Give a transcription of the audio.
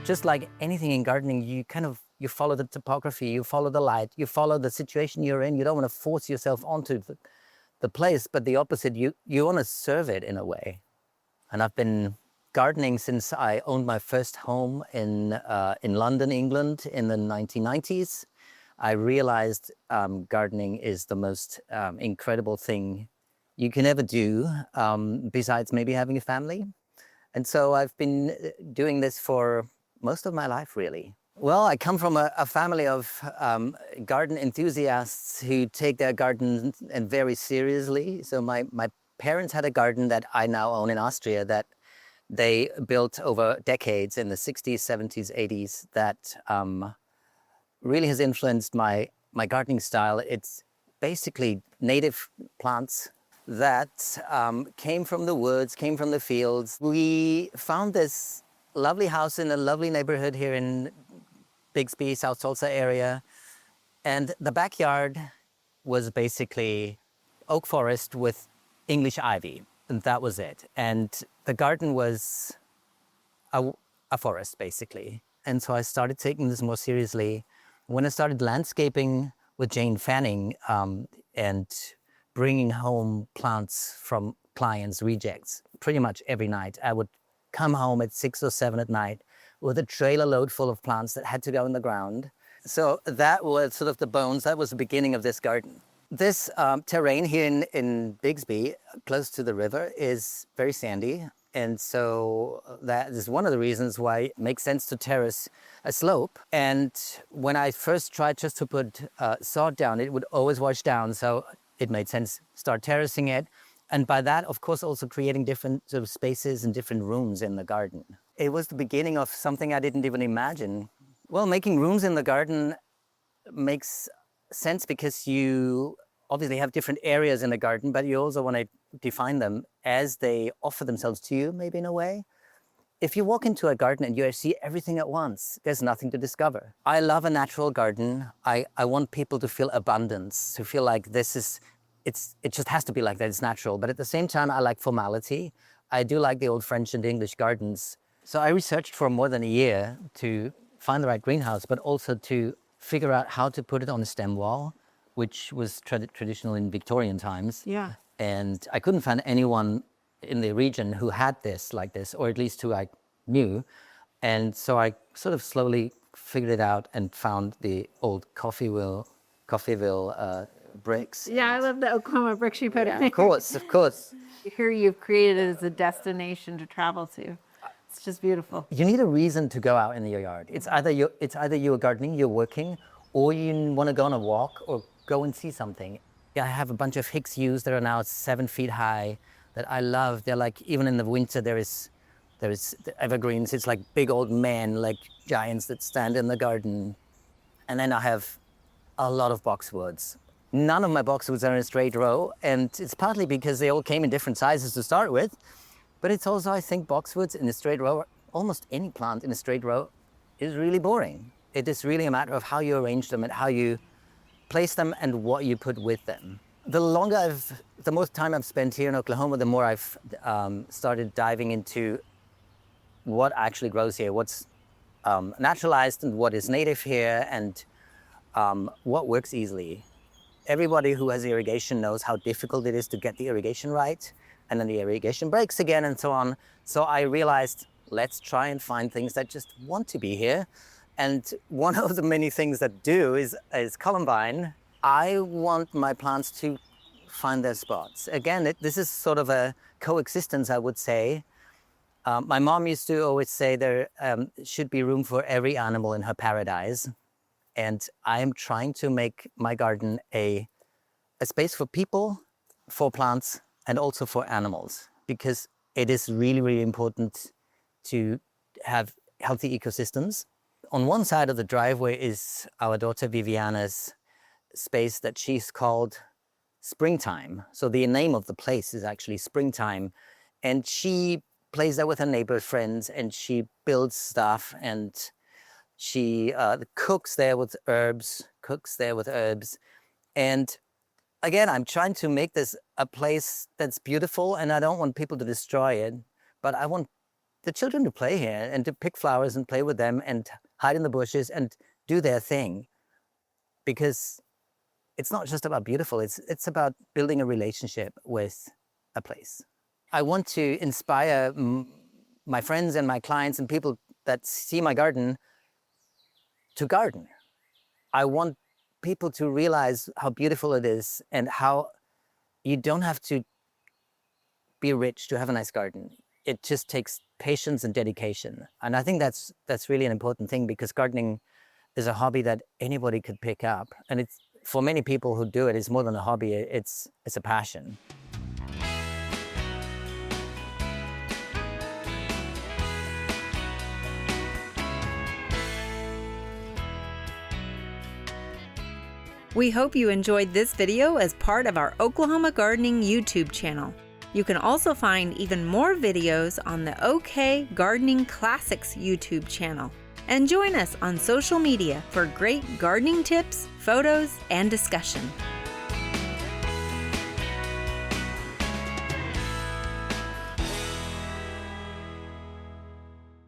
Just like anything in gardening, you follow the topography, you follow the light, you follow the situation you're in. You don't want to force yourself onto the place, but the opposite, you want to serve it in a way. And I've been gardening since I owned my first home in London, England in the 1990s. I realized gardening is the most incredible thing you can ever do, besides maybe having a family. And so I've been doing this for most of my life, really. Well, I come from a family of garden enthusiasts who take their garden and very seriously. So my parents had a garden that I now own in Austria that they built over decades in the 60s, 70s, 80s that really has influenced my gardening style. It's basically native plants that came from the woods, came from the fields. We found this lovely house in a lovely neighborhood here in Bixby, South Tulsa area. And the backyard was basically oak forest with English ivy, and that was it. And the garden was a forest, basically. And so I started taking this more seriously. When I started landscaping with Jane Fanning and bringing home plants from clients' rejects pretty much every night, I would come home at 6 or 7 at night with a trailer load full of plants that had to go in the ground. So that was sort of the bones. That was the beginning of this garden. This terrain here in Bixby, close to the river, is very sandy. And so that is one of the reasons why it makes sense to terrace a slope. And when I first tried just to put sod down, it would always wash down. So it made sense to start terracing it. And by that, of course, also creating different sort of spaces and different rooms in the garden. It was the beginning of something I didn't even imagine. Well, making rooms in the garden makes sense because you obviously have different areas in the garden, but you also want to define them as they offer themselves to you, maybe in a way. If you walk into a garden and you see everything at once, there's nothing to discover. I love a natural garden. I want people to feel abundance, to feel like it just has to be like that, it's natural. But at the same time, I like formality. I do like the old French and English gardens. So I researched for more than a year to find the right greenhouse, but also to figure out how to put it on a stem wall, which was traditional in Victorian times. Yeah. And I couldn't find anyone in the region who had this like this, or at least who I knew. And so I sort of slowly figured it out and found the old Coffeyville bricks. Yeah, I love the Oklahoma bricks you put in. Of course. Here you've created it as a destination to travel to. It's just beautiful. You need a reason to go out in your yard. It's either you're gardening, you're working, or you want to go on a walk or go and see something. I have a bunch of Hicks yews that are now 7 feet high that I love. They're like, even in the winter, there is the evergreens. It's like big old men, like giants that stand in the garden. And then I have a lot of boxwoods. None of my boxwoods are in a straight row, and it's partly because they all came in different sizes to start with, but it's also, I think, boxwoods in a straight row, almost any plant in a straight row, is really boring. It is really a matter of how you arrange them and how you place them and what you put with them. The more time I've spent here in Oklahoma, the more I've started diving into what actually grows here, what's naturalized and what is native here, and what works easily. Everybody who has irrigation knows how difficult it is to get the irrigation right, and then the irrigation breaks again and so on. So I realized, let's try and find things that just want to be here. And one of the many things that do is columbine. I want my plants to find their spots. Again, this is sort of a coexistence, I would say. My mom used to always say there should be room for every animal in her paradise. And I am trying to make my garden a space for people, for plants, and also for animals, because it is really, really important to have healthy ecosystems. On one side of the driveway is our daughter Viviana's space that she's called Springtime. So the name of the place is actually Springtime. And she plays there with her neighbor friends, and she builds stuff, and she cooks there with herbs. And again, I'm trying to make this a place that's beautiful, and I don't want people to destroy it, but I want the children to play here and to pick flowers and play with them and hide in the bushes and do their thing. Because it's not just about beautiful, it's about building a relationship with a place. I want to inspire my friends and my clients and people that see my garden to garden. I want people to realize how beautiful it is and how you don't have to be rich to have a nice garden. It just takes patience and dedication. And I think that's really an important thing, because gardening is a hobby that anybody could pick up. And it's, for many people who do it, it's more than a hobby, it's a passion. We hope you enjoyed this video as part of our Oklahoma Gardening YouTube channel. You can also find even more videos on the OK Gardening Classics YouTube channel. And join us on social media for great gardening tips, photos, and discussion.